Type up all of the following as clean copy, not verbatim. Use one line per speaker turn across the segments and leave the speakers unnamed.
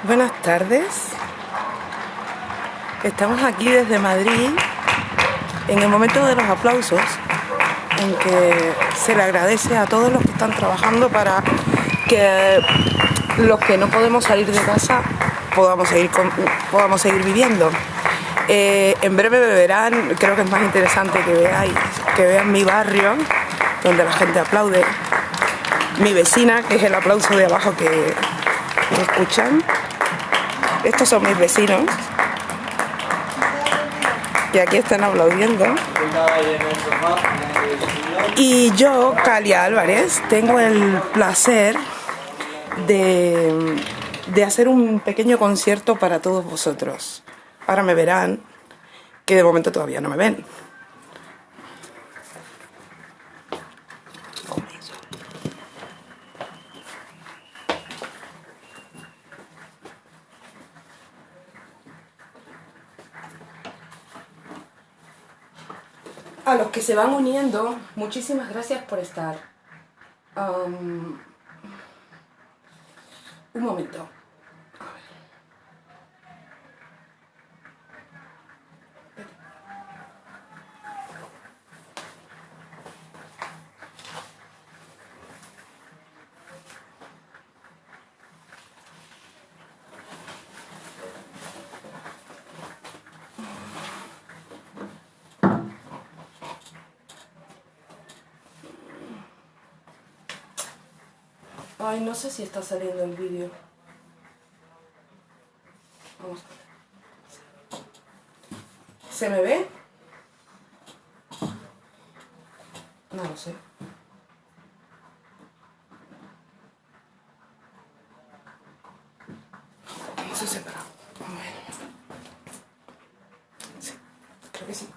Buenas tardes. Estamos aquí desde Madrid en el momento de los aplausos, en que se le agradece a todos los que están trabajando para que los que no podemos salir de casa podamos seguir viviendo. En breve me verán, creo que es más interesante que vean mi barrio, donde la gente aplaude, mi vecina, que es el aplauso de abajo que escuchan. Estos son mis vecinos, que aquí están aplaudiendo. Y yo, Calia Álvarez, tengo el placer de hacer un pequeño concierto para todos vosotros. Ahora me verán, que de momento todavía no me ven. A los que se van uniendo, muchísimas gracias por estar. Un momento. Ay, no sé si está saliendo el vídeo. Vamos a ver. ¿Se me ve? No lo sé. Vamos a separar. A ver. Sí, creo que sí.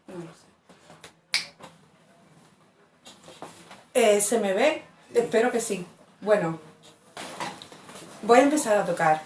No lo sé. ¿Se me ve? Sí. Espero que sí. Bueno, voy a empezar a tocar.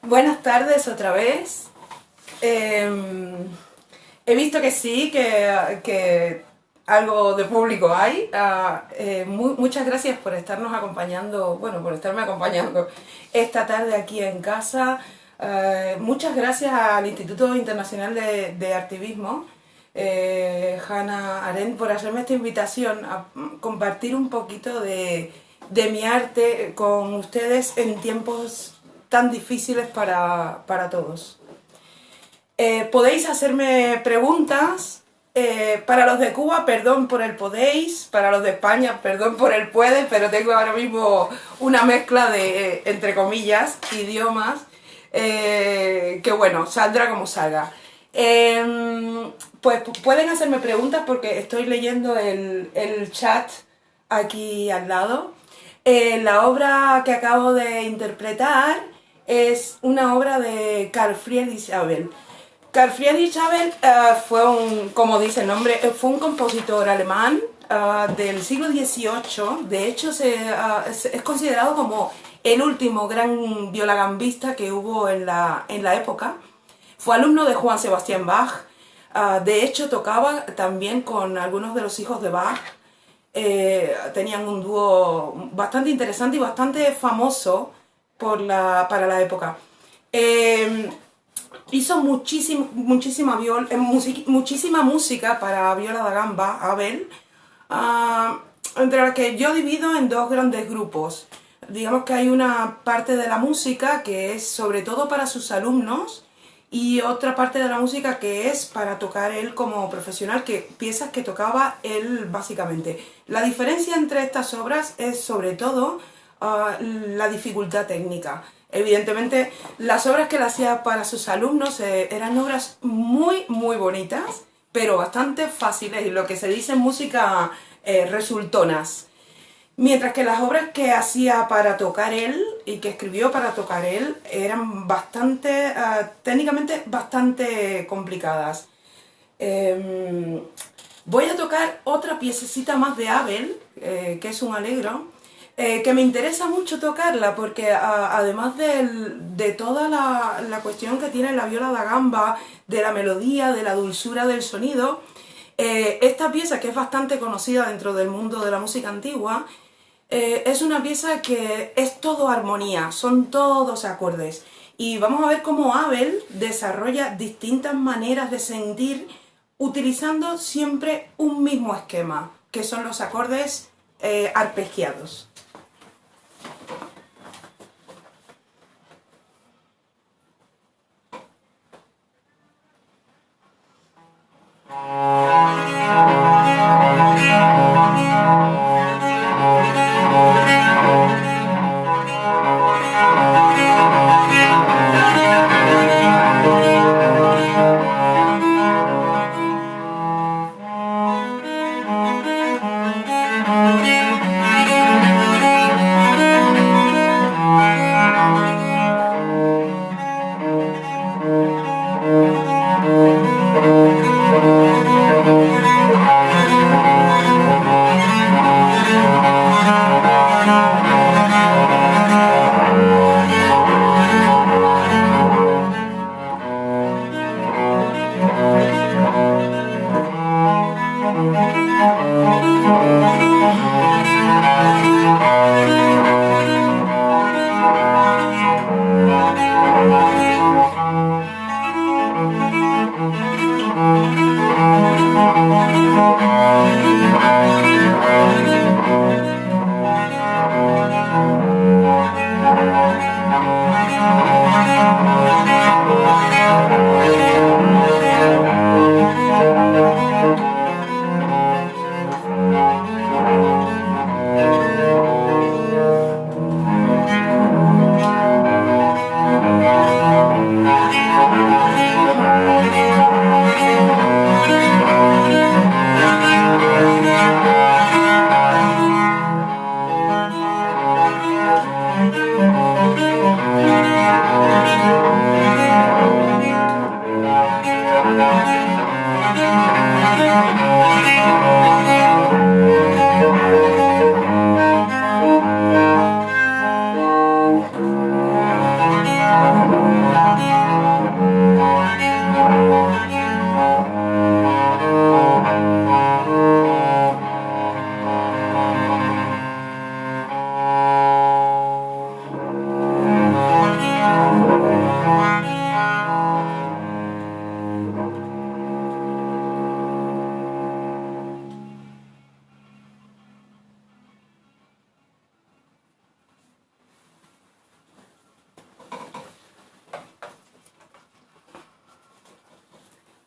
Buenas tardes otra vez. He visto que sí, que algo de público hay. Muchas gracias por estarnos acompañando, bueno, por estarme acompañando esta tarde aquí en casa. Muchas gracias al Instituto Internacional de Artivismo, Hannah Arendt, por hacerme esta invitación a compartir un poquito de mi arte con ustedes en tiempos tan difíciles para todos. Podéis hacerme preguntas. Para los de Cuba, perdón por el podéis. Para los de España, perdón por el puedes. Pero tengo ahora mismo una mezcla de, entre comillas, idiomas. Que bueno, saldrá como salga. Pues pueden hacerme preguntas porque estoy leyendo el chat aquí al lado. La obra que acabo de interpretar es una obra de Carl Friedrich Abel. Carl Friedrich Abel fue como dice el nombre, fue un compositor alemán del siglo XVIII. De hecho, es considerado como el último gran violagambista que hubo en la época. Fue alumno de Johann Sebastian Bach. De hecho, tocaba también con algunos de los hijos de Bach. Tenían un dúo bastante interesante y bastante famoso para la época. Hizo muchísima música para viola da gamba, Abel, entre las que yo divido en dos grandes grupos. Digamos que hay una parte de la música que es sobre todo para sus alumnos y otra parte de la música que es para tocar él como profesional, piezas que tocaba él básicamente. La diferencia entre estas obras es sobre todo la dificultad técnica. Evidentemente, las obras que él hacía para sus alumnos eran obras muy bonitas, pero bastante fáciles y lo que se dice en música resultonas. Mientras que las obras que hacía para tocar él y que escribió para tocar él eran técnicamente bastante complicadas. Voy a tocar otra piececita más de Abel, que es un allegro, que me interesa mucho tocarla porque además de toda la cuestión que tiene la viola da gamba, de la melodía, de la dulzura del sonido, esta pieza, que es bastante conocida dentro del mundo de la música antigua, es una pieza que es todo armonía, son todos acordes. Y vamos a ver cómo Abel desarrolla distintas maneras de sentir utilizando siempre un mismo esquema, que son los acordes arpegiados.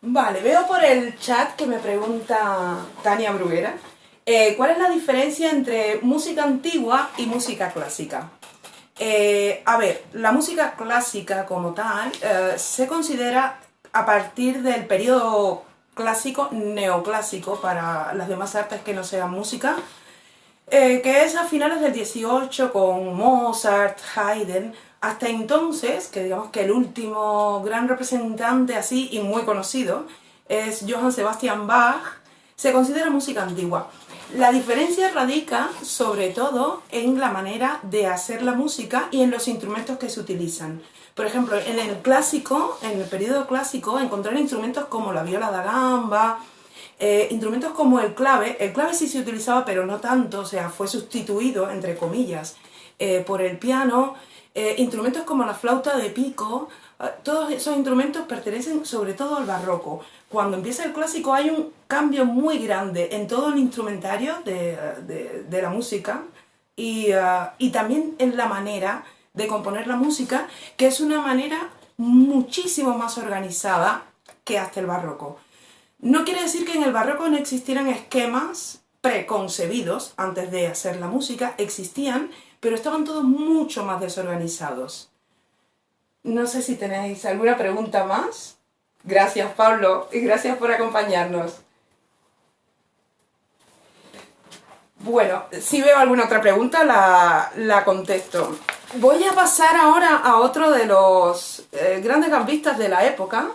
Vale, veo por el chat que me pregunta Tania Bruguera, ¿cuál es la diferencia entre música antigua y música clásica? A ver, la música clásica como tal se considera a partir del periodo clásico, neoclásico para las demás artes que no sean música, que es a finales del 18 con Mozart, Haydn. Hasta entonces, que digamos que el último gran representante así y muy conocido es Johann Sebastian Bach, se considera música antigua. La diferencia radica sobre todo en la manera de hacer la música y en los instrumentos que se utilizan. Por ejemplo, en el clásico, en el periodo clásico, encontrar instrumentos como la viola da gamba, instrumentos como el clave sí se utilizaba pero no tanto, o sea, fue sustituido, entre comillas, por el piano, instrumentos como la flauta de pico, todos esos instrumentos pertenecen sobre todo al barroco. Cuando empieza el clásico hay un cambio muy grande en todo el instrumentario de la música y también en la manera de componer la música, que es una manera muchísimo más organizada que hasta el barroco. No quiere decir que en el barroco no existieran esquemas preconcebidos antes de hacer la música, existían, pero estaban todos mucho más desorganizados. No sé si tenéis alguna pregunta más. Gracias, Pablo, y gracias por acompañarnos. Bueno, si veo alguna otra pregunta, la contesto. Voy a pasar ahora a otro de los grandes gambistas de la época.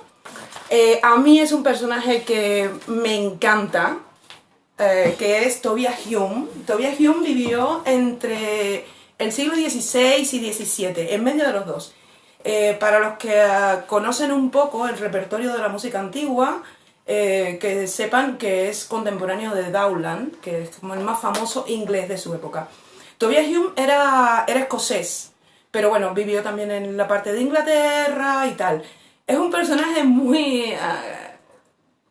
A mí es un personaje que me encanta, que es Tobias Hume. Tobias Hume vivió entre el siglo XVI y XVII, en medio de los dos. Para los que conocen un poco el repertorio de la música antigua, que sepan que es contemporáneo de Dowland, que es como el más famoso inglés de su época. Tobias Hume era escocés, pero bueno, vivió también en la parte de Inglaterra y tal. Es un personaje muy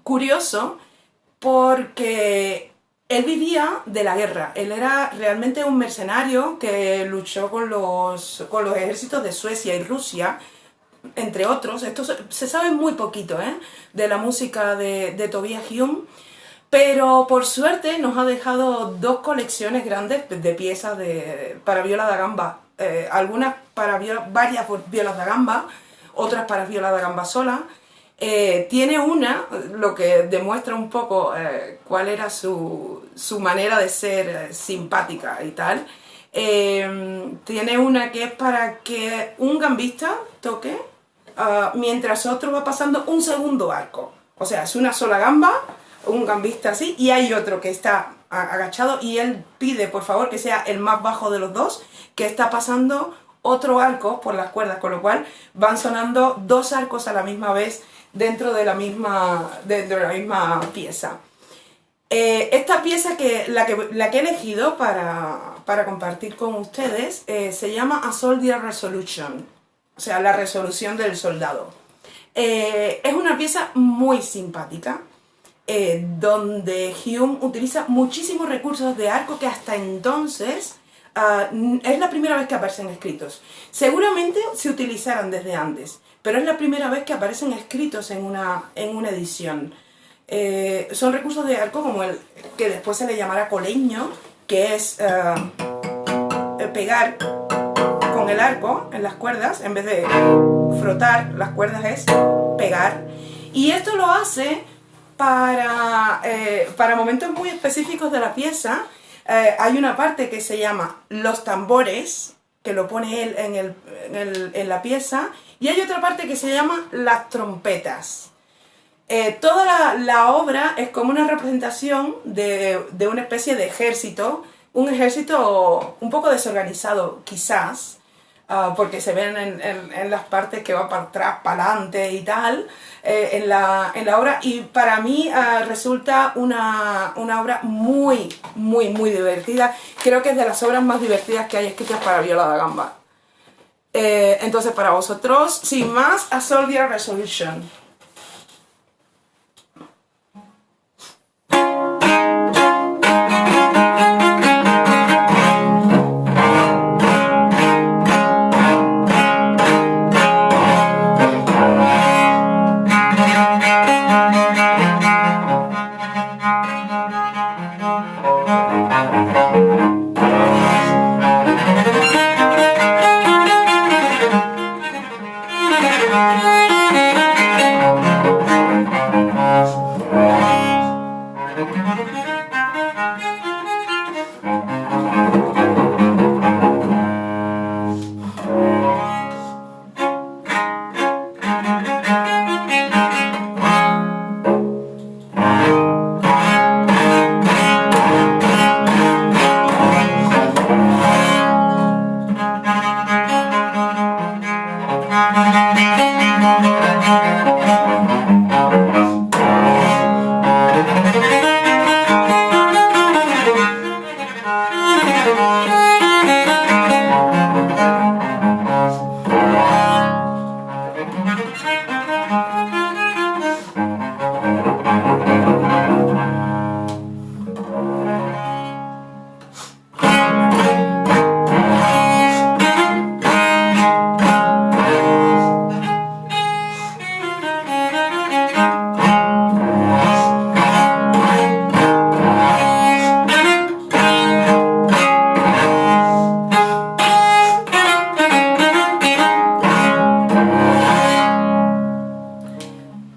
curioso porque él vivía de la guerra. Él era realmente un mercenario que luchó con los ejércitos de Suecia y Rusia, entre otros. Esto se sabe muy poquito de la música de Tobias Hume, pero por suerte nos ha dejado dos colecciones grandes de piezas para viola da gamba. Algunas para varias violas da gamba, otras para viola da gamba sola. Tiene una, lo que demuestra un poco cuál era su manera de ser simpática y tal. Tiene una que es para que un gambista toque mientras otro va pasando un segundo arco. O sea, es una sola gamba, un gambista así, y hay otro que está agachado y él pide por favor que sea el más bajo de los dos, que está pasando otro arco por las cuerdas, con lo cual van sonando dos arcos a la misma vez dentro de la misma pieza. Esta pieza la que he elegido para compartir con ustedes se llama A Soldier Resolution, o sea, la resolución del soldado. Es una pieza muy simpática, donde Hume utiliza muchísimos recursos de arco que hasta entonces es la primera vez que aparecen escritos. Seguramente se utilizaran desde antes, pero es la primera vez que aparecen escritos en una edición. Son recursos de arco como el que después se le llamará coleño, que es pegar con el arco en las cuerdas, en vez de frotar las cuerdas es pegar. Y esto lo hace para momentos muy específicos de la pieza. Hay una parte que se llama los tambores, que lo pone él en la pieza, y hay otra parte que se llama las trompetas. Toda la obra es como una representación de una especie de ejército, un ejército un poco desorganizado quizás, porque se ven en las partes que va para atrás, para adelante y tal, en la obra, y para mí resulta una obra muy, muy, muy divertida. Creo que es de las obras más divertidas que hay escritas para viola da gamba. Entonces, para vosotros, sin más, A Soldier Resolution.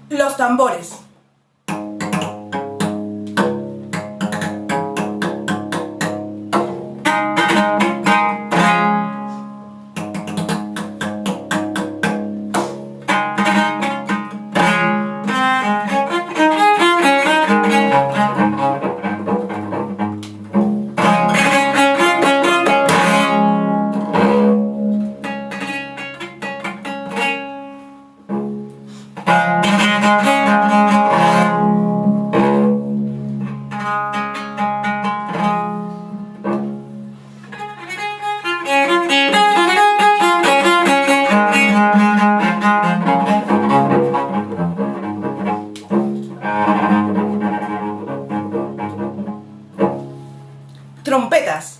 Los tambores. Trompetas.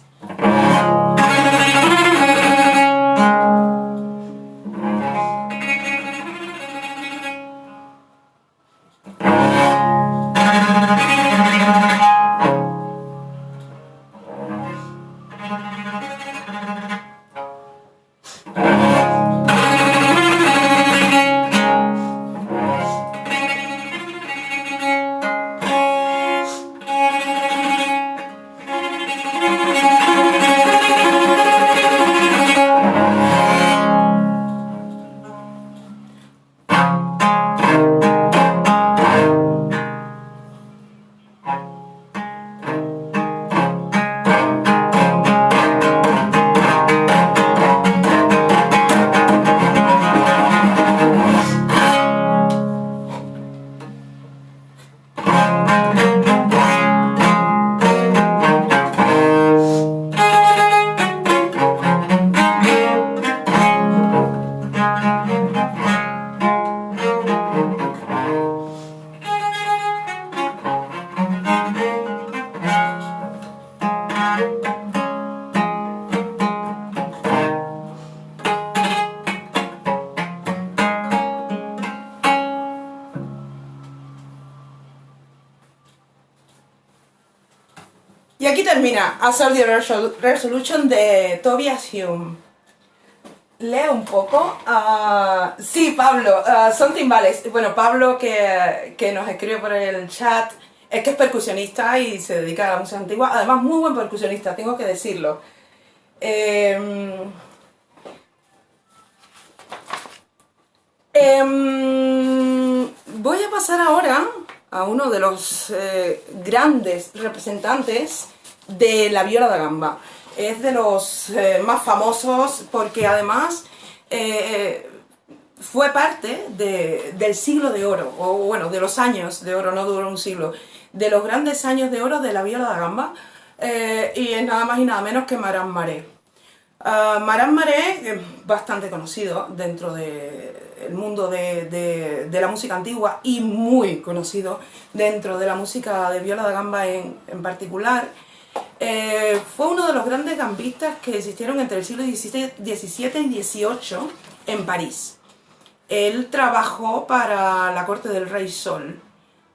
Y aquí termina Assault the Resolution de Tobias Hume. Leo un poco. Sí, Pablo, son timbales. Bueno, Pablo que nos escribe por el chat es que es percusionista y se dedica a la música antigua. Además, muy buen percusionista, tengo que decirlo. Voy a pasar ahora a uno de los grandes representantes de la viola da gamba. Es de los más famosos porque además fue parte del siglo de oro, o bueno, de los años de oro, no duró un siglo, de los grandes años de oro de la viola da gamba, y es nada más y nada menos que Maran Maré. Maran Maré es bastante conocido dentro del mundo de la música antigua y muy conocido dentro de la música de viola da gamba en particular. Fue uno de los grandes gambistas que existieron entre el siglo XVII y XVIII en París. Él trabajó para la corte del rey Sol,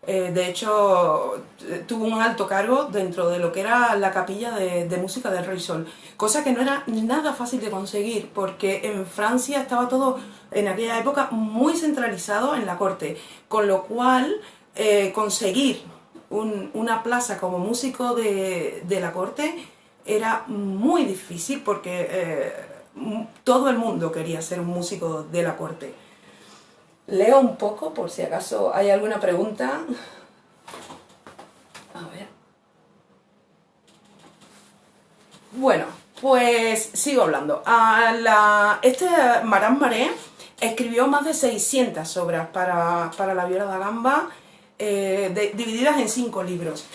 De hecho, tuvo un alto cargo dentro de lo que era la capilla de música del Rey Sol, cosa que no era nada fácil de conseguir, porque en Francia estaba todo en aquella época muy centralizado en la corte, con lo cual conseguir una plaza como músico de la corte era muy difícil porque todo el mundo quería ser un músico de la corte. Leo un poco por si acaso hay alguna pregunta. A ver. Bueno, pues sigo hablando. Este Marat Maré escribió más de 600 obras para la viola da gamba, divididas en 5 libros.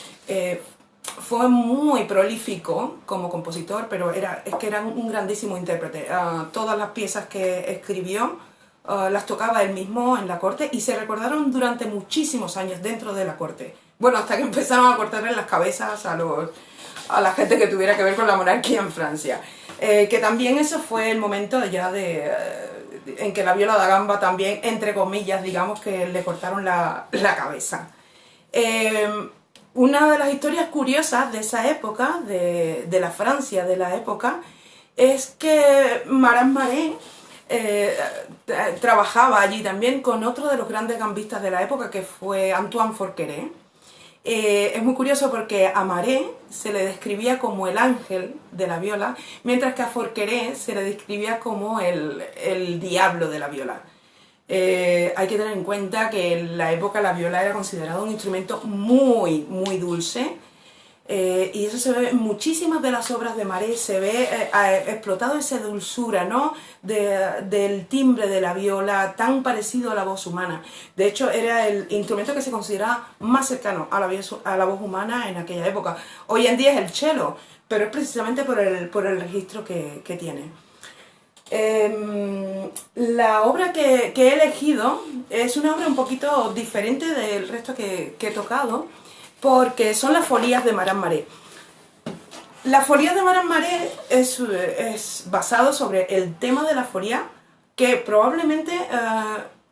Fue muy prolífico como compositor, pero es que era un grandísimo intérprete. Todas las piezas que escribió las tocaba él mismo en la corte y se recordaron durante muchísimos años dentro de la corte. Bueno, hasta que empezaron a cortarle las cabezas a la gente que tuviera que ver con la monarquía en Francia. Que también eso fue el momento ya en que la viola da gamba también, entre comillas, digamos que le cortaron la cabeza. Una de las historias curiosas de esa época, de la Francia de la época, es que Marat Maré trabajaba allí también con otro de los grandes gambistas de la época, que fue Antoine Forqueray. Es muy curioso porque a Maré se le describía como el ángel de la viola, mientras que a Forqueray se le describía como el diablo de la viola. Hay que tener en cuenta que en la época la viola era considerado un instrumento muy, muy dulce, y eso se ve en muchísimas de las obras de Maré, se ve explotado esa dulzura, ¿no? Del timbre de la viola, tan parecido a la voz humana. De hecho, era el instrumento que se consideraba más cercano a la voz humana en aquella época. Hoy en día es el cello, pero es precisamente por el registro que tiene. La obra que he elegido es una obra un poquito diferente del resto que he tocado, porque son las folías de Marat Maré. Las folías de Marat Maré es basado sobre el tema de la folía, que probablemente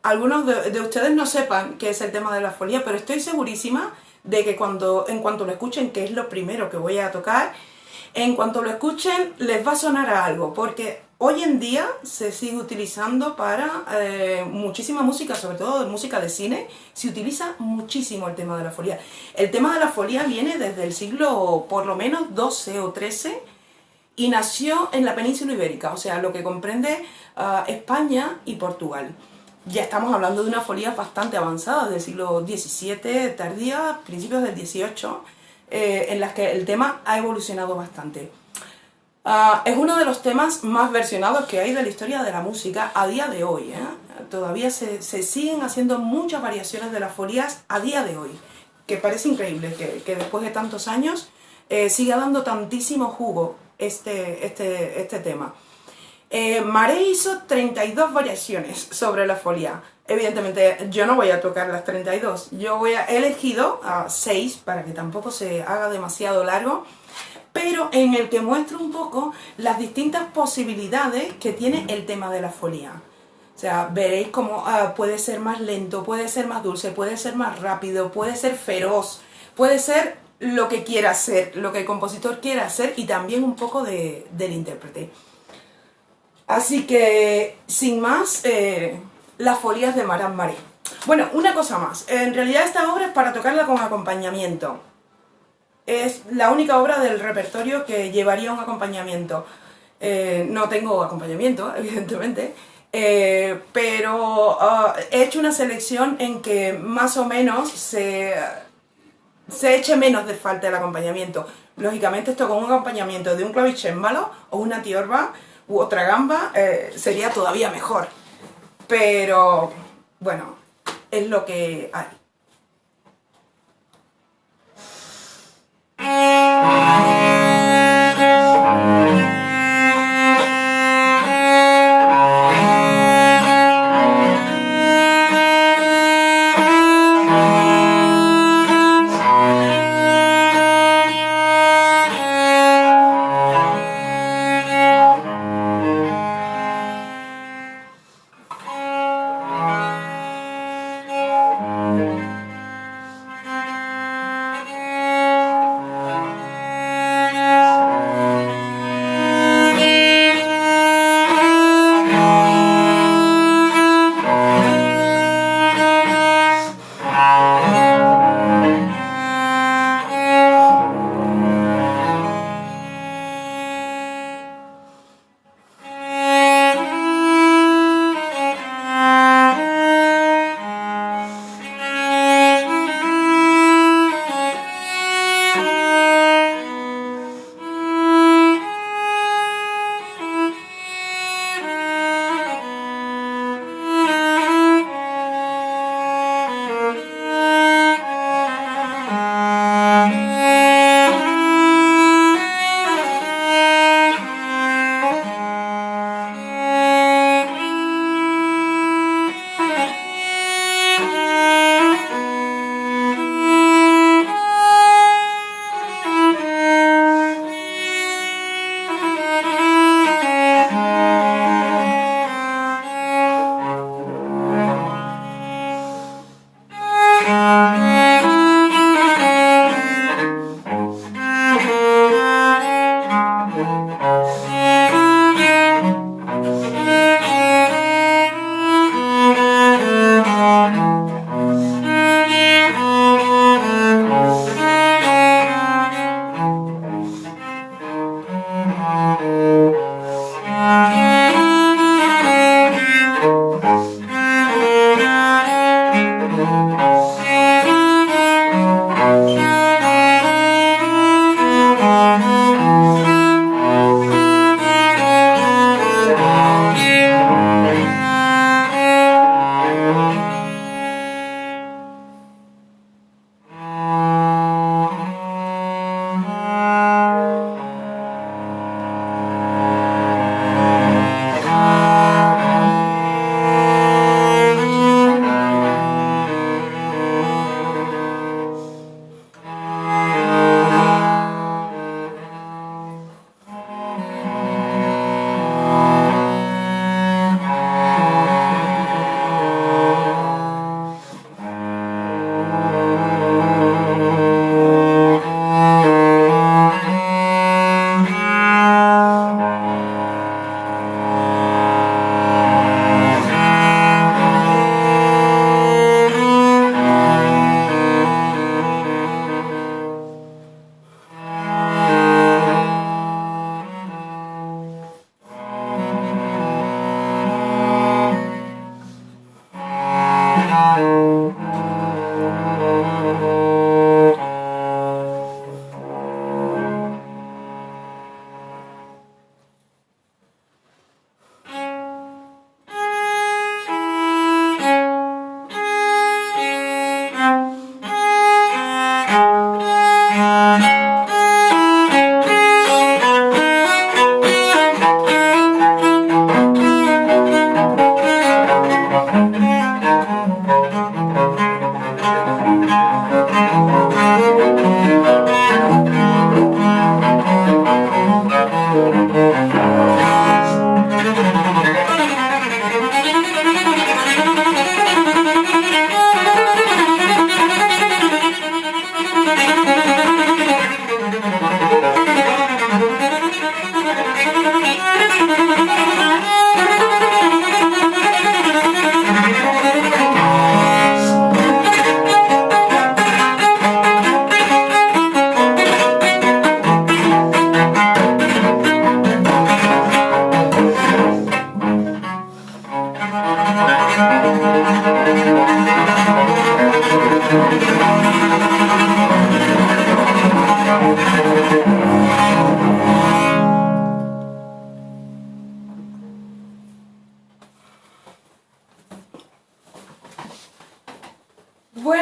algunos de ustedes no sepan qué es el tema de la folía, pero estoy segurísima de que en cuanto lo escuchen, que es lo primero que voy a tocar, en cuanto lo escuchen les va a sonar a algo, porque hoy en día se sigue utilizando para muchísima música, sobre todo música de cine, se utiliza muchísimo el tema de la folía. El tema de la folía viene desde el siglo por lo menos XII o XIII y nació en la península ibérica, o sea, lo que comprende España y Portugal. Ya estamos hablando de una folía bastante avanzada, del siglo XVII, tardía, principios del XVIII, en las que el tema ha evolucionado bastante. Es uno de los temas más versionados que hay de la historia de la música a día de hoy. Todavía se siguen haciendo muchas variaciones de las folías a día de hoy, que parece increíble que después de tantos años siga dando tantísimo jugo este tema. Maré hizo 32 variaciones sobre la folía. Evidentemente yo no voy a tocar las 32, he elegido 6 para que tampoco se haga demasiado largo, pero en el que muestro un poco las distintas posibilidades que tiene el tema de la folía. O sea, veréis cómo puede ser más lento, puede ser más dulce, puede ser más rápido, puede ser feroz, puede ser lo que quiera ser, lo que el compositor quiera hacer, y también un poco del intérprete. Así que, sin más, las folías de Marat Maré. Bueno, una cosa más. En realidad esta obra es para tocarla con acompañamiento. Es la única obra del repertorio que llevaría un acompañamiento. No tengo acompañamiento, evidentemente, pero he hecho una selección en que más o menos se eche menos de falta el acompañamiento. Lógicamente esto con un acompañamiento de un clavicémbalo o una tiorba u otra gamba sería todavía mejor. Pero bueno, es lo que hay.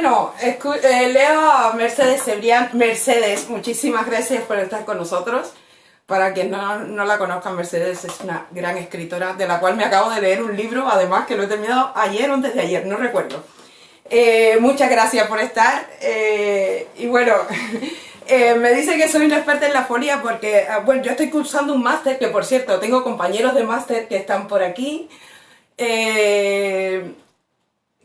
Bueno, leo a Mercedes Cebrián. Mercedes, muchísimas gracias por estar con nosotros. Para quien no la conozcan, Mercedes es una gran escritora, de la cual me acabo de leer un libro, además que lo he terminado ayer o antes de ayer, no recuerdo. Muchas gracias por estar. Y bueno, me dice que soy una experta en la folía porque, bueno, yo estoy cursando un máster, que por cierto, tengo compañeros de máster que están por aquí.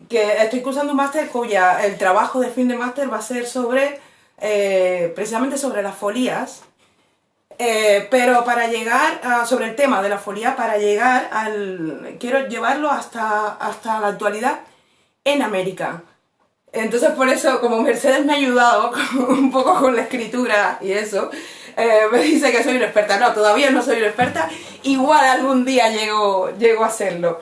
Que estoy cursando un máster cuya el trabajo de fin de máster va a ser sobre, precisamente sobre las folías. Pero para llegar sobre el tema de la folía, para llegar quiero llevarlo hasta la actualidad en América. Entonces por eso, como Mercedes me ha ayudado un poco con la escritura y eso, me dice que soy una experta. No, todavía no soy una experta, igual algún día llego a serlo.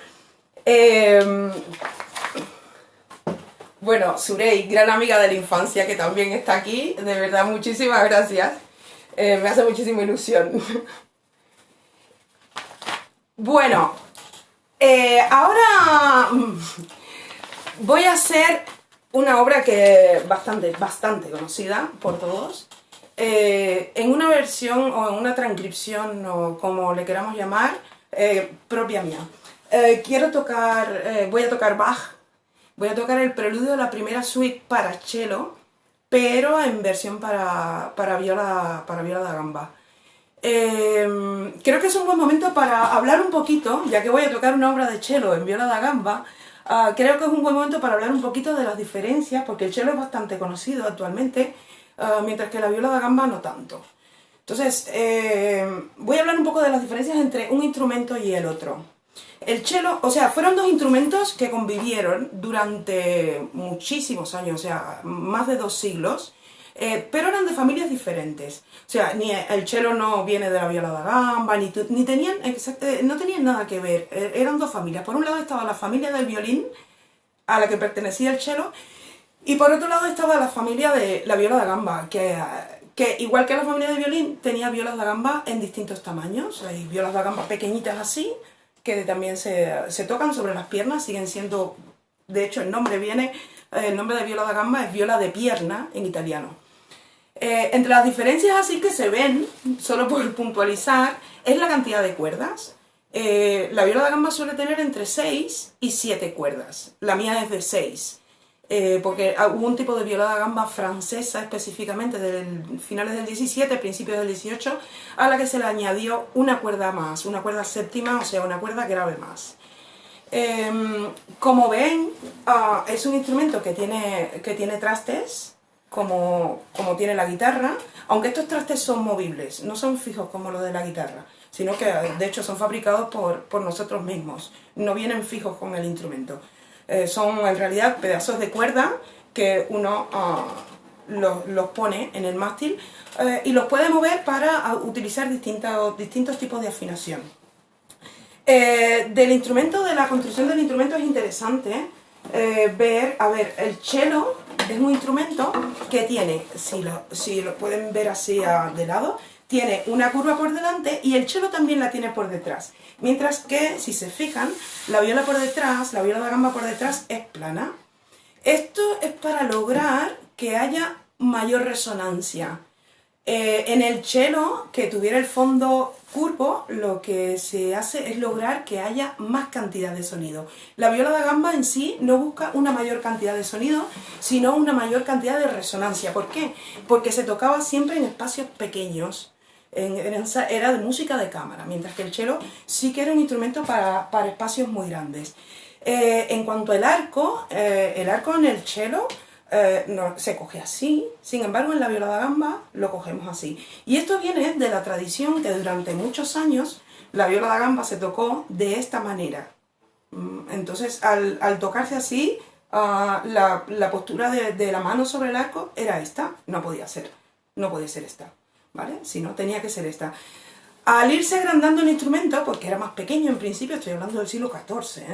Bueno, Surey, gran amiga de la infancia que también está aquí, de verdad muchísimas gracias. Me hace muchísima ilusión. Bueno, ahora voy a hacer una obra que es bastante conocida por todos, en una versión o en una transcripción o como le queramos llamar, propia mía. Voy a tocar Bach, voy a tocar el preludio de la primera suite para cello, pero en versión para viola da gamba. Creo que es un buen momento para hablar un poquito, ya que voy a tocar una obra de cello en viola da gamba, creo que es un buen momento para hablar un poquito de las diferencias, porque el cello es bastante conocido actualmente, mientras que la viola da gamba no tanto. Entonces, voy a hablar un poco de las diferencias entre un instrumento y el otro. El cello, o sea, fueron dos instrumentos que convivieron durante muchísimos años, o sea, más de 2 siglos, pero eran de familias diferentes. O sea, el cello no viene de la viola da gamba, no tenían nada que ver, eran dos familias. Por un lado estaba la familia del violín, a la que pertenecía el cello, y por otro lado estaba la familia de la viola da gamba, que igual que la familia del violín, tenía violas da gamba en distintos tamaños. Hay violas da gamba pequeñitas así, que también se tocan sobre las piernas, siguen siendo, de hecho el nombre de viola da gamba es viola de pierna en italiano. Entre las diferencias así que se ven, solo por puntualizar, es la cantidad de cuerdas. La viola da gamba suele tener entre 6 y 7 cuerdas, la mía es de 6. Porque hubo un tipo de viola da gamba francesa específicamente de finales del 17, principios del 18, a la que se le añadió una cuerda más, una cuerda séptima, o sea, una cuerda grave más. Como ven, es un instrumento que tiene trastes, como tiene la guitarra, aunque estos trastes son movibles, no son fijos como los de la guitarra, sino que de hecho son fabricados por nosotros mismos, no vienen fijos con el instrumento. Son en realidad pedazos de cuerda que uno los pone en el mástil y los puede mover para utilizar distintos tipos de afinación. De la construcción del instrumento es interesante ver, el cello es un instrumento que tiene, si lo pueden ver así de lado, tiene una curva por delante y el cello también la tiene por detrás. Mientras que, si se fijan, la viola da gamba por detrás es plana. Esto es para lograr que haya mayor resonancia. En el cello, que tuviera el fondo curvo, lo que se hace es lograr que haya más cantidad de sonido. La viola da gamba en sí no busca una mayor cantidad de sonido, sino una mayor cantidad de resonancia. ¿Por qué? Porque se tocaba siempre en espacios pequeños. Era de música de cámara, mientras que el cello sí que era un instrumento para espacios muy grandes. En cuanto al arco, en el cello no, se coge así, sin embargo en la viola da gamba lo cogemos así. Y esto viene de la tradición que durante muchos años la viola da gamba se tocó de esta manera. Entonces al tocarse así, la postura de la mano sobre el arco era esta, no podía ser esta. ¿Vale? Si no, tenía que ser esta. Al irse agrandando el instrumento, porque era más pequeño en principio, estoy hablando del siglo XIV,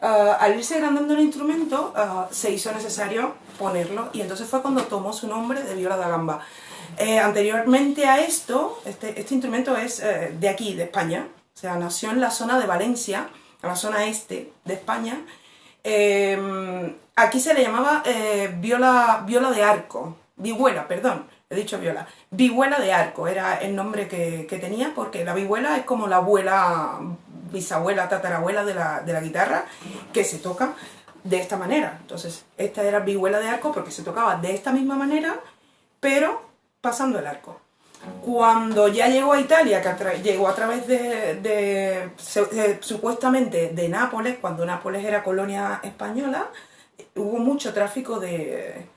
al irse agrandando el instrumento, se hizo necesario ponerlo, y entonces fue cuando tomó su nombre de viola da gamba. Anteriormente a esto, este instrumento es de aquí, de España, o sea, nació en la zona de Valencia, en la zona este de España. aquí se le llamaba viola de arco, vihuela, perdón, he dicho viola, vihuela de arco era el nombre que tenía, porque la vihuela es como la abuela, bisabuela, tatarabuela de la guitarra, que se toca de esta manera. Entonces, esta era vihuela de arco porque se tocaba de esta misma manera, pero pasando el arco. Cuando ya llegó a Italia, que llegó a través supuestamente de Nápoles, cuando Nápoles era colonia española, hubo mucho tráfico de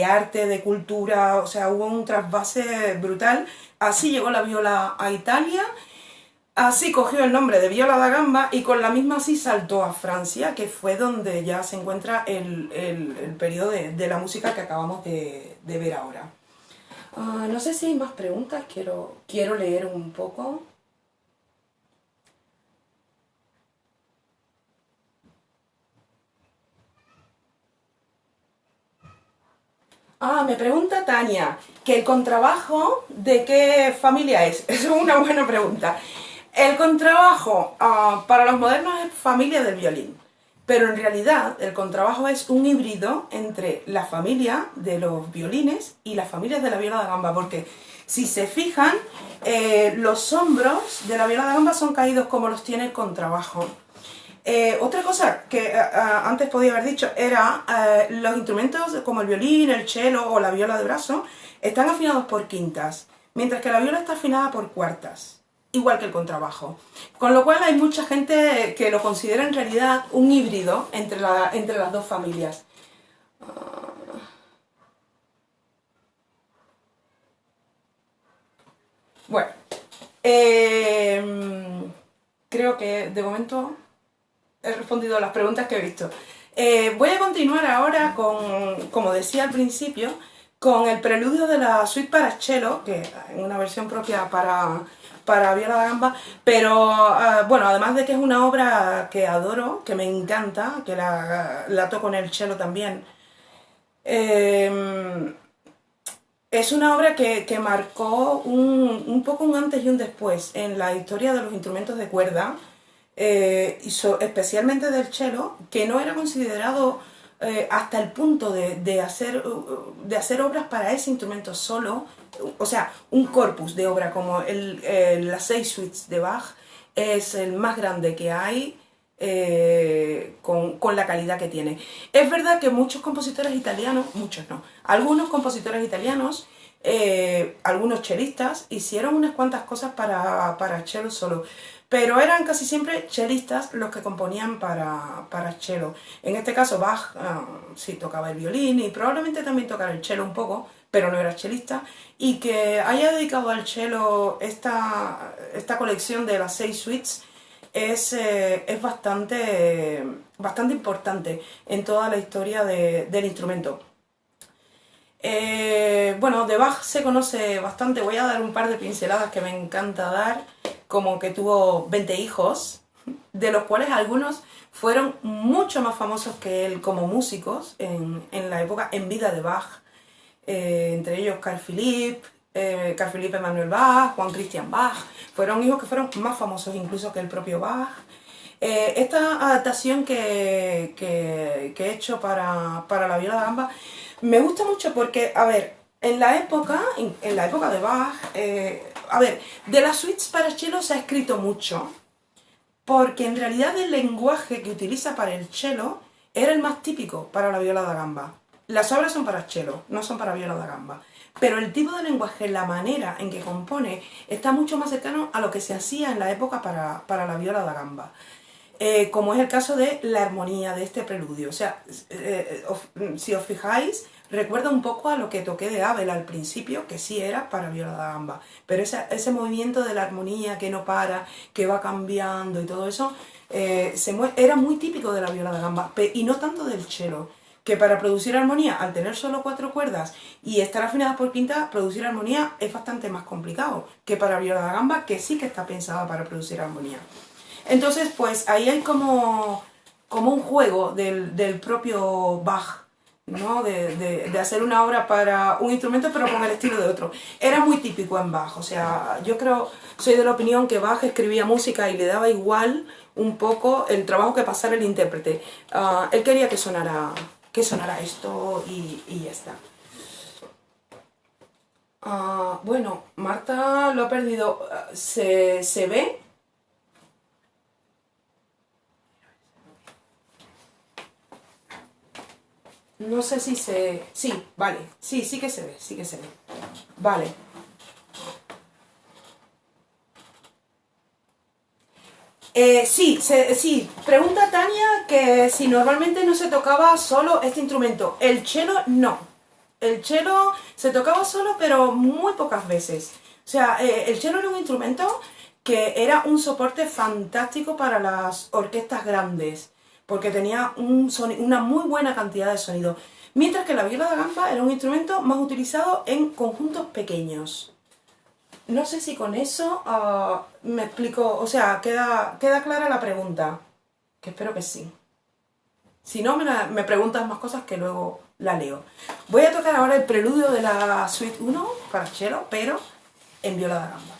arte, de cultura, o sea, hubo un trasvase brutal. Así llegó la viola a Italia, así cogió el nombre de viola da gamba y con la misma así saltó a Francia, que fue donde ya se encuentra el periodo de la música que acabamos de ver ahora. No sé si hay más preguntas, quiero leer un poco. Me pregunta Tania, que el contrabajo, ¿de qué familia es? Es una buena pregunta. El contrabajo, para los modernos es familia del violín, pero en realidad el contrabajo es un híbrido entre la familia de los violines y las familias de la viola da gamba, porque si se fijan, los hombros de la viola da gamba son caídos como los tiene el contrabajo. Otra cosa que antes podía haber dicho era los instrumentos como el violín, el cello o la viola de brazo están afinados por quintas, mientras que la viola está afinada por cuartas, igual que el contrabajo. Con lo cual hay mucha gente que lo considera en realidad un híbrido entre las dos familias. Bueno, creo que de momento he respondido a las preguntas que he visto. Voy a continuar ahora con, como decía al principio, con el preludio de la suite para cello, que es una versión propia para viola da gamba, pero bueno, además de que es una obra que adoro, que me encanta, que la toco en el cello también, es una obra que marcó un poco un antes y un después en la historia de los instrumentos de cuerda, especialmente del cello, que no era considerado hasta el punto de hacer obras para ese instrumento solo, o sea, un corpus de obra como las 6 suites de Bach es el más grande que hay, con la calidad que tiene. Es verdad que muchos compositores italianos, muchos no, algunos compositores italianos, algunos chelistas, hicieron unas cuantas cosas para cello solo, pero eran casi siempre chelistas los que componían para cello. En este caso Bach sí tocaba el violín y probablemente también tocara el cello un poco, pero no era chelista, y que haya dedicado al cello esta colección de las 6 suites es bastante importante en toda la historia del instrumento. Bueno, de Bach se conoce bastante, voy a dar un par de pinceladas que me encanta dar, como que tuvo 20 hijos, de los cuales algunos fueron mucho más famosos que él como músicos en la época en vida de Bach, entre ellos Carl Philipp Emanuel Bach, Juan Christian Bach, fueron hijos que fueron más famosos incluso que el propio Bach. Esta adaptación que he hecho para la viola da gamba me gusta mucho porque, a ver, en la época de Bach, a ver, de las suites para cello se ha escrito mucho, porque en realidad el lenguaje que utiliza para el cello era el más típico para la viola da gamba. Las obras son para cello, no son para viola da gamba, pero el tipo de lenguaje, la manera en que compone, está mucho más cercano a lo que se hacía en la época para la viola da gamba. Como es el caso de la armonía de este preludio. O sea, si os fijáis, recuerda un poco a lo que toqué de Abel al principio, que sí era para viola da gamba, pero ese movimiento de la armonía que no para, que va cambiando y todo eso, era muy típico de la viola da gamba, y no tanto del cello, que para producir armonía, al tener solo 4 cuerdas y estar afinadas por quinta, producir armonía es bastante más complicado que para viola da gamba, que sí que está pensada para producir armonía. Entonces, pues ahí hay como un juego del propio Bach, ¿no? De hacer una obra para un instrumento pero con el estilo de otro. Era muy típico en Bach, o sea, yo soy de la opinión que Bach escribía música y le daba igual un poco el trabajo que pasara el intérprete. Él quería que sonara que sonara esto y ya está. Bueno, Marta lo ha perdido. ¿Se ve? No sé si se... Sí, vale. Sí que se ve, sí que se ve. Vale. Sí. Pregunta Tania que si normalmente no se tocaba solo este instrumento. El cello no. El cello se tocaba solo, pero muy pocas veces. O sea, el cello era un instrumento que era un soporte fantástico para las orquestas grandes, porque tenía una muy buena cantidad de sonido. Mientras que la viola da gamba era un instrumento más utilizado en conjuntos pequeños. No sé si con eso me explico, o sea, queda clara la pregunta, que espero que sí. Si no, me preguntas más cosas que luego la leo. Voy a tocar ahora el preludio de la Suite 1 para cello, pero en viola da gamba.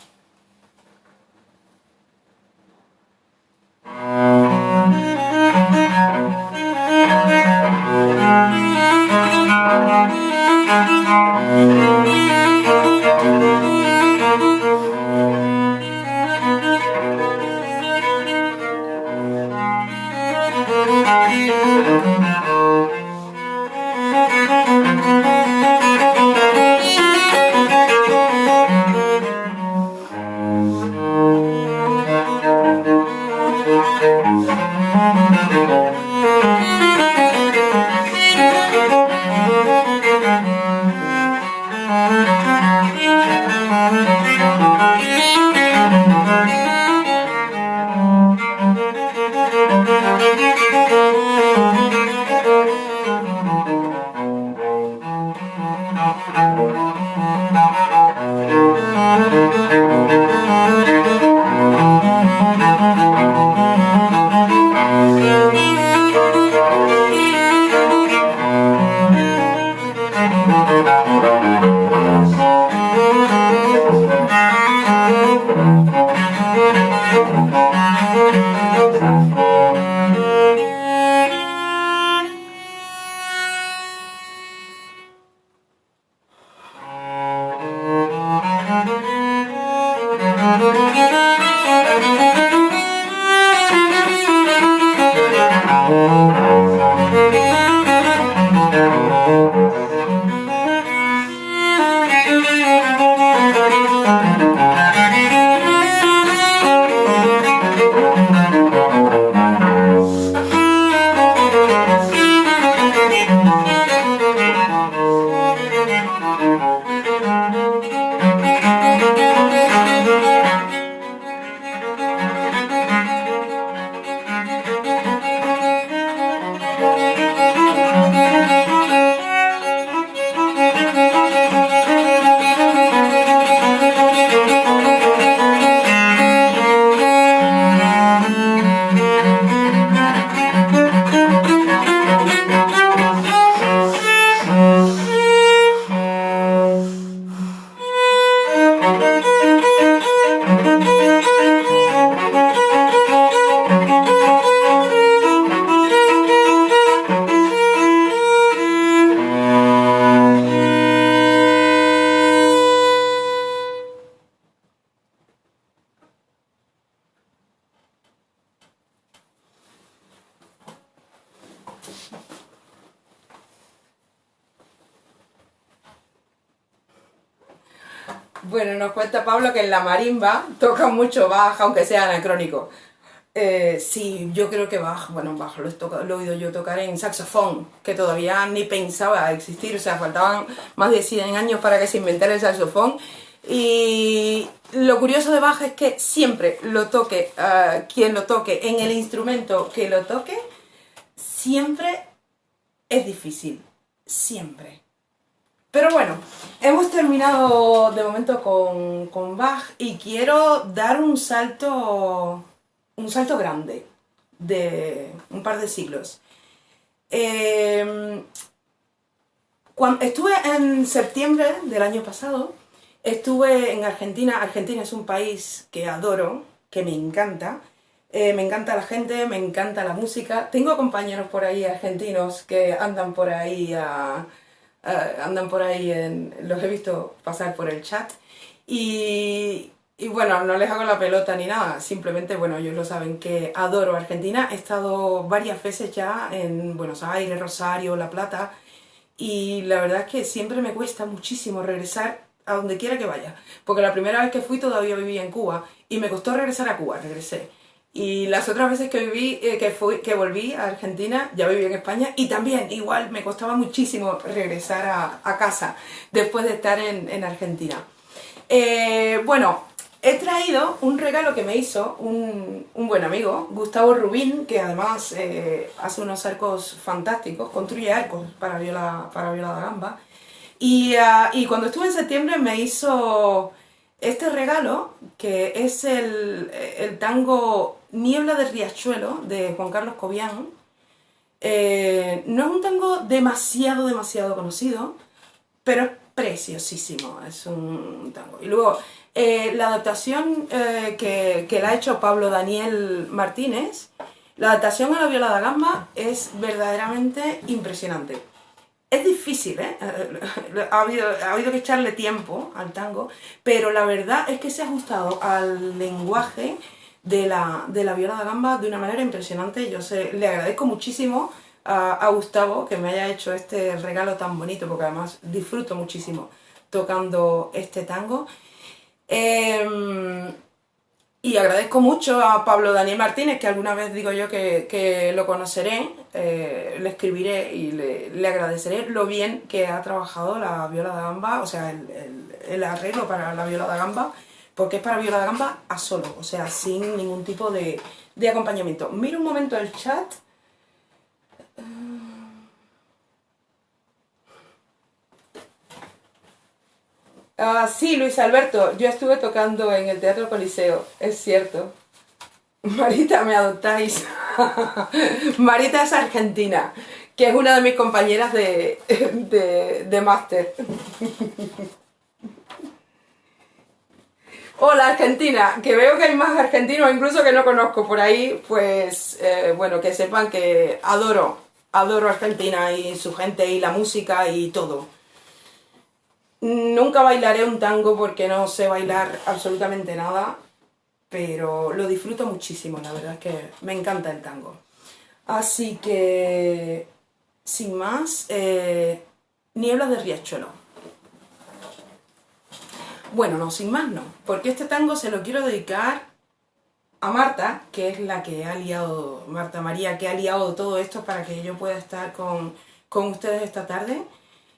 Bueno, nos cuenta Pablo que en la marimba toca mucho Bach, aunque sea anacrónico. Sí, yo creo que Bach lo he oído yo tocar en saxofón, que todavía ni pensaba existir, o sea, faltaban más de 100 años para que se inventara el saxofón. Y lo curioso de Bach es que siempre lo toque, quien lo toque, en el instrumento que lo toque, siempre es difícil, siempre. Pero bueno, hemos terminado de momento con Bach y quiero dar un salto grande de un par de siglos. Cuando estuve en septiembre del año pasado, estuve en Argentina. Argentina es un país que adoro, que me encanta. Me encanta la gente, me encanta la música. Tengo compañeros por ahí argentinos que andan por ahí, andan por ahí, los he visto pasar por el chat. Y bueno, no les hago la pelota ni nada, simplemente, bueno, ellos lo saben que adoro Argentina. He estado varias veces ya en Buenos Aires, Rosario, La Plata, y la verdad es que siempre me cuesta muchísimo regresar a donde quiera que vaya, porque la primera vez que fui todavía vivía en Cuba y me costó regresar a Cuba, regresé. Y las otras veces que viví, que volví a Argentina, ya viví en España y también igual me costaba muchísimo regresar a casa después de estar en Argentina. Bueno, he traído un regalo que me hizo un buen amigo, Gustavo Rubín, que además hace unos arcos fantásticos, construye arcos para viola da gamba. Y cuando estuve en septiembre me hizo este regalo, que es el tango Niebla de Riachuelo, de Juan Carlos Cobian. No es un tango demasiado conocido, pero es preciosísimo, es un tango. Y luego, la adaptación que la ha hecho Pablo Daniel Martínez, la adaptación a la viola da gamba es verdaderamente impresionante. Es difícil, ¿eh? Ha habido que echarle tiempo al tango, pero la verdad es que se ha ajustado al lenguaje de la viola da gamba de una manera impresionante. Le agradezco muchísimo a Gustavo que me haya hecho este regalo tan bonito, porque además disfruto muchísimo tocando este tango. Y agradezco mucho a Pablo Daniel Martínez, que alguna vez digo yo que lo conoceré, le escribiré y le agradeceré lo bien que ha trabajado la viola da gamba, o sea, el arreglo para la viola da gamba, porque es para viola da gamba a solo, o sea, sin ningún tipo de acompañamiento. Miro un momento el chat. Sí, Luis Alberto, yo estuve tocando en el Teatro Coliseo, es cierto. Marita, me adoptáis. Marita es argentina, que es una de mis compañeras de máster. Hola Argentina, que veo que hay más argentinos incluso que no conozco por ahí, pues bueno, que sepan que adoro Argentina y su gente y la música y todo. Nunca bailaré un tango porque no sé bailar absolutamente nada, pero lo disfruto muchísimo, la verdad es que me encanta el tango. Así que, sin más, Niebla de Riachuelo. Bueno, no, sin más no, porque este tango se lo quiero dedicar a Marta, que es la que ha liado, Marta María, que ha liado todo esto para que yo pueda estar con ustedes esta tarde,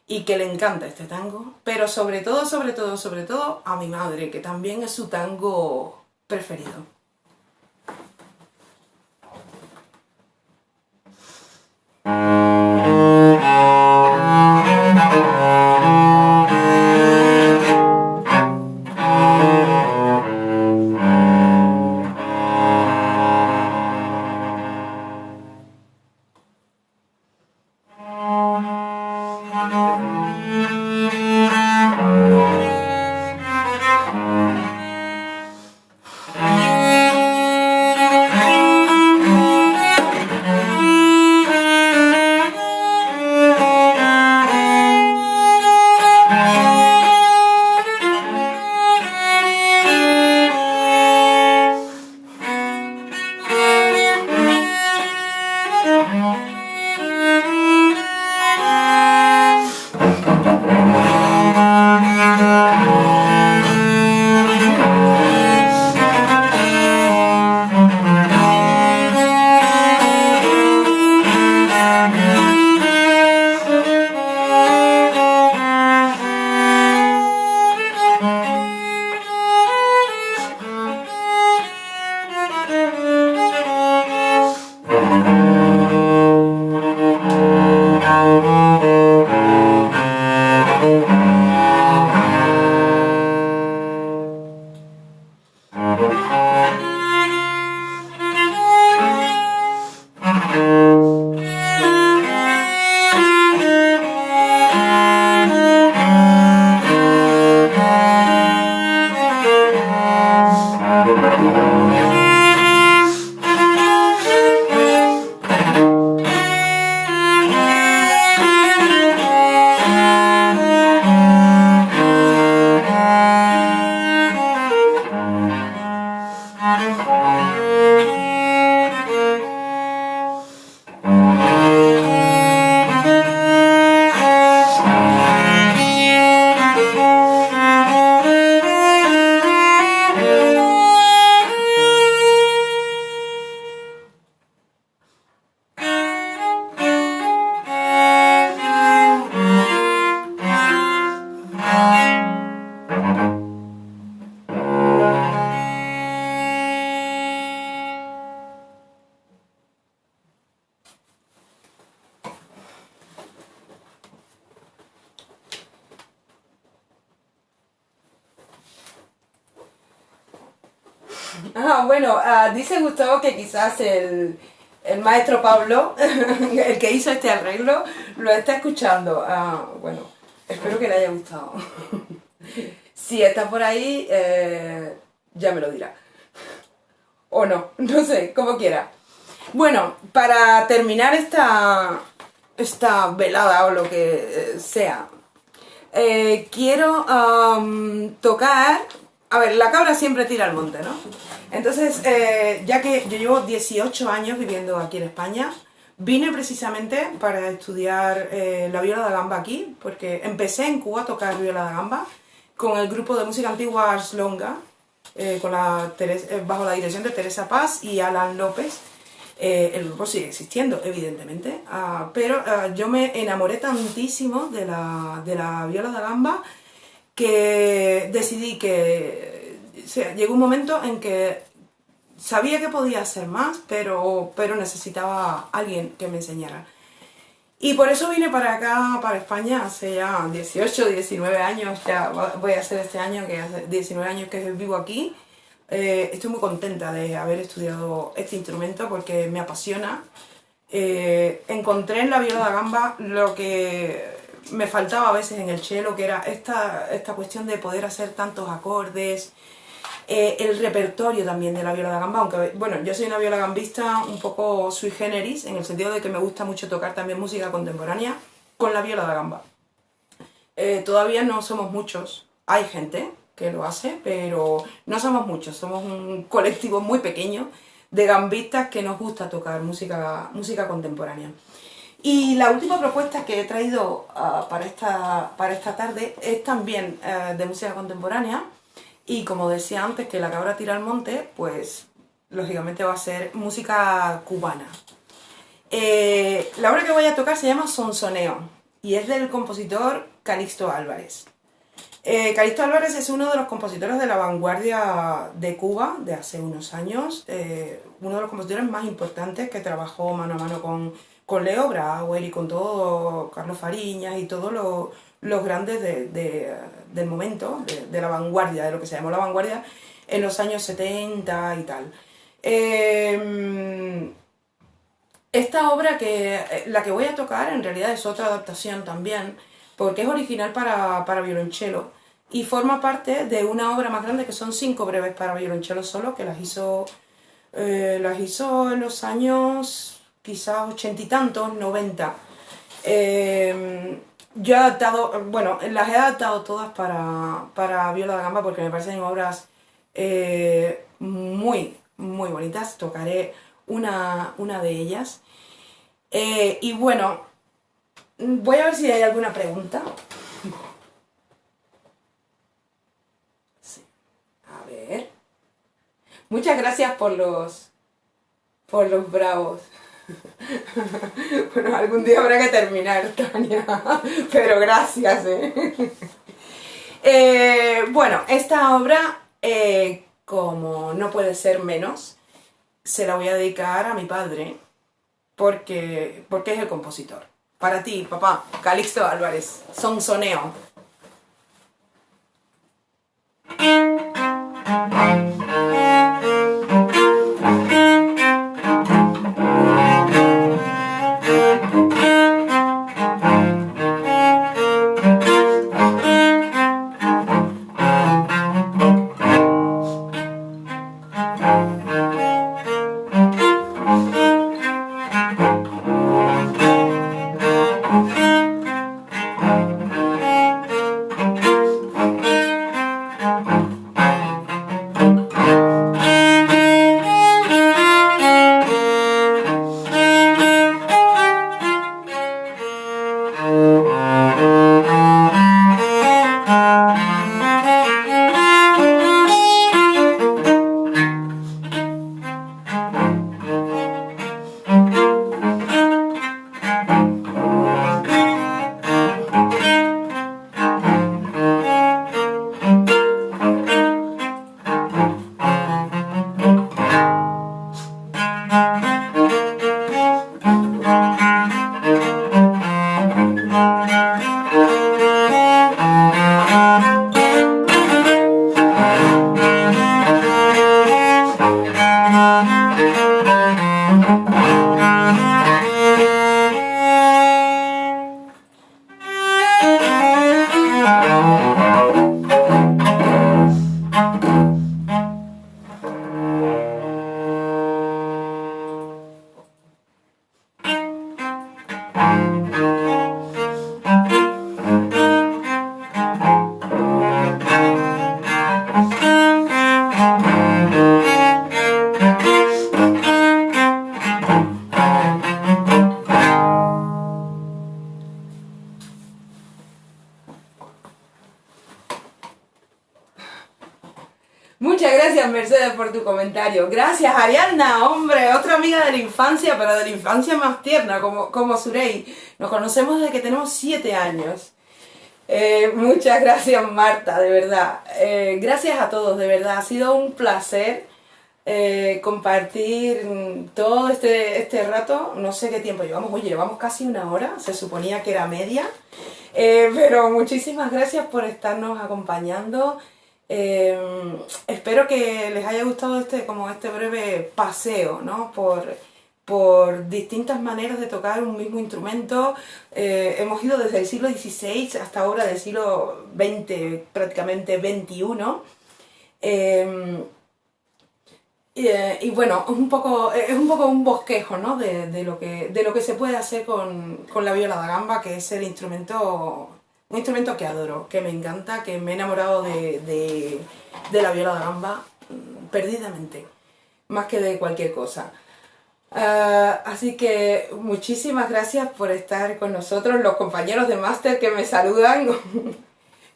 y que le encanta este tango, pero sobre todo a mi madre, que también es su tango preferido. Bueno, dice Gustavo que quizás el maestro Pablo, el que hizo este arreglo, lo está escuchando. Bueno, espero que le haya gustado. Si está por ahí, ya me lo dirá. O no, no sé, como quiera. Bueno, para terminar esta velada o lo que sea, quiero tocar... A ver, la cabra siempre tira al monte, ¿no? Entonces, ya que yo llevo 18 años viviendo aquí en España, vine precisamente para estudiar la viola da gamba aquí, porque empecé en Cuba a tocar viola da gamba con el grupo de música antigua Ars Longa, bajo la dirección de Teresa Paz y Alan López. El grupo sigue existiendo, evidentemente, pero yo me enamoré tantísimo de la viola da gamba que decidí que... O sea, llegó un momento en que sabía que podía hacer más, pero necesitaba alguien que me enseñara. Y por eso vine para acá, para España, hace ya 18, 19 años, ya voy a hacer este año, que hace 19 años que vivo aquí. Estoy muy contenta de haber estudiado este instrumento porque me apasiona. Encontré en la viola da gamba lo que me faltaba a veces en el cello, que era esta cuestión de poder hacer tantos acordes, el repertorio también de la viola da gamba, aunque bueno, yo soy una viola gambista un poco sui generis, en el sentido de que me gusta mucho tocar también música contemporánea con la viola da gamba. Todavía no somos muchos, hay gente que lo hace, pero no somos muchos, somos un colectivo muy pequeño de gambistas que nos gusta tocar música contemporánea. Y la última propuesta que he traído para esta tarde es también de música contemporánea, y como decía antes que la cabra tira al monte, pues lógicamente va a ser música cubana. La obra que voy a tocar se llama Sonsoneo y es del compositor Calixto Álvarez. Calixto Álvarez es uno de los compositores de la vanguardia de Cuba de hace unos años, uno de los compositores más importantes que trabajó mano a mano con Leo Brauer y con todo Carlos Fariñas y todos los grandes del momento, de la vanguardia, de lo que se llamó la vanguardia en los años 70 y tal. Esta obra, la que voy a tocar, en realidad es otra adaptación también, porque es original para violonchelo y forma parte de una obra más grande que son 5 breves para violonchelo solo, que las hizo en los años quizás 80 y tantos, 90. Yo he adaptado, bueno, las he adaptado todas para viola da gamba porque me parecen obras muy, muy bonitas. Tocaré una de ellas. Y bueno, voy a ver si hay alguna pregunta. Sí. A ver. Muchas gracias por los bravos. Bueno, algún día habrá que terminar, Tania, pero gracias, bueno, esta obra, como no puede ser menos, se la voy a dedicar a mi padre, porque es el compositor. Para ti, papá, Calixto Álvarez, Sonsoneo. por tu comentario. Gracias, Ariadna, hombre, otra amiga de la infancia, pero de la infancia más tierna, como Surey. Nos conocemos desde que tenemos 7 años. Muchas gracias, Marta, de verdad. Gracias a todos, de verdad. Ha sido un placer compartir todo este rato. No sé qué tiempo llevamos. Oye, llevamos casi 1 hora. Se suponía que era media. Pero muchísimas gracias por estarnos acompañando. Espero que les haya gustado este breve paseo, ¿no? Por distintas maneras de tocar un mismo instrumento. Hemos ido desde el siglo XVI hasta ahora del siglo XX, prácticamente XXI. Y bueno, es un poco un bosquejo, ¿no? de lo que se puede hacer con la viola da gamba, que es un instrumento que adoro, que me encanta, que me he enamorado de la viola da gamba perdidamente, más que de cualquier cosa. Así que muchísimas gracias por estar con nosotros, los compañeros de máster que me saludan.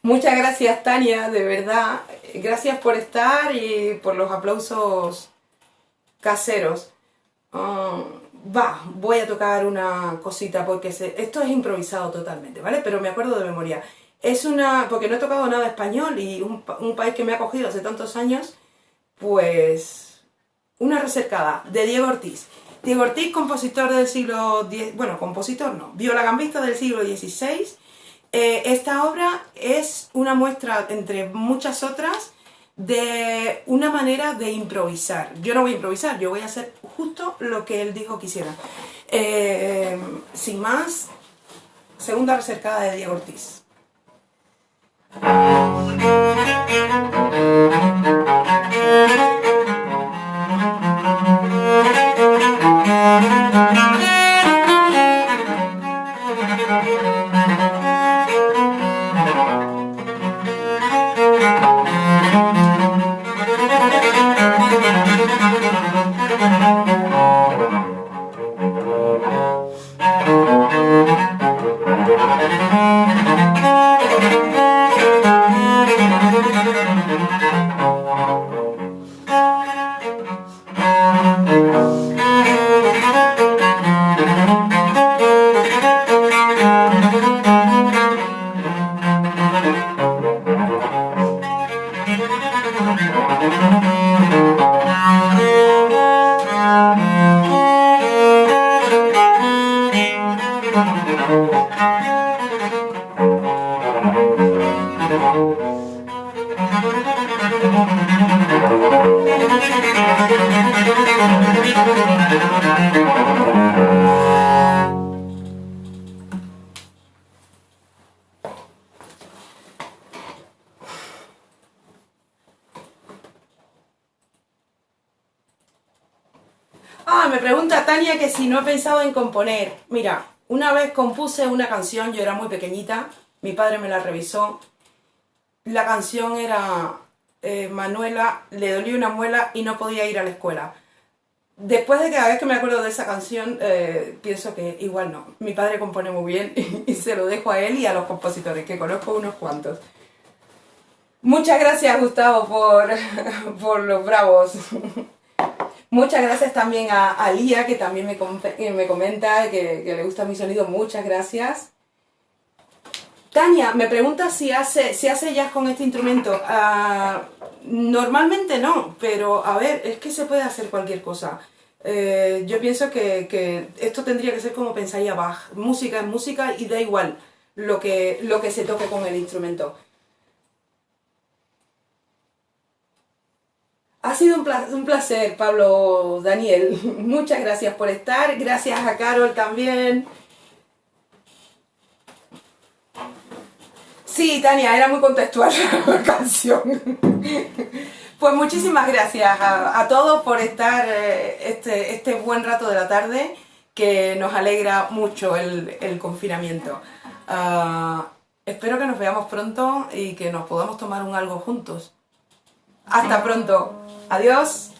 Muchas gracias, Tania, de verdad. Gracias por estar y por los aplausos caseros. Voy a tocar una cosita porque esto es improvisado totalmente, ¿vale? Pero me acuerdo de memoria. Porque no he tocado nada español y un país que me ha acogido hace tantos años, pues una recercada de Diego Ortiz. Diego Ortiz, compositor del siglo X, bueno, compositor no, violagambista del siglo XVI. Esta obra es una muestra, entre muchas otras, de una manera de improvisar. Yo no voy a improvisar, yo voy a hacer justo lo que él dijo que hiciera. Sin más, segunda recercada de Diego Ortiz. Me pregunta Tania que si no he pensado en componer. Mira, una vez compuse una canción, yo era muy pequeñita, mi padre me la revisó. La canción era Manuela le dolió una muela y no podía ir a la escuela. Después de cada vez que me acuerdo de esa canción, pienso que igual no. Mi padre compone muy bien y se lo dejo a él y a los compositores, que conozco unos cuantos. Muchas gracias, Gustavo, por los bravos. Muchas gracias también a Lía, que también me comenta que le gusta mi sonido. Muchas gracias. Tania, me pregunta si hace jazz con este instrumento. Normalmente no, pero a ver, es que se puede hacer cualquier cosa. Yo pienso que esto tendría que ser como pensaría Bach. Música es música y da igual lo que se toque con el instrumento. Ha sido un placer, Pablo, Daniel. Muchas gracias por estar. Gracias a Carol también. Sí, Tania, era muy contextual la canción. Pues muchísimas gracias a todos por estar este buen rato de la tarde, que nos alegra mucho el confinamiento. Espero que nos veamos pronto y que nos podamos tomar un algo juntos. Hasta pronto. Adiós.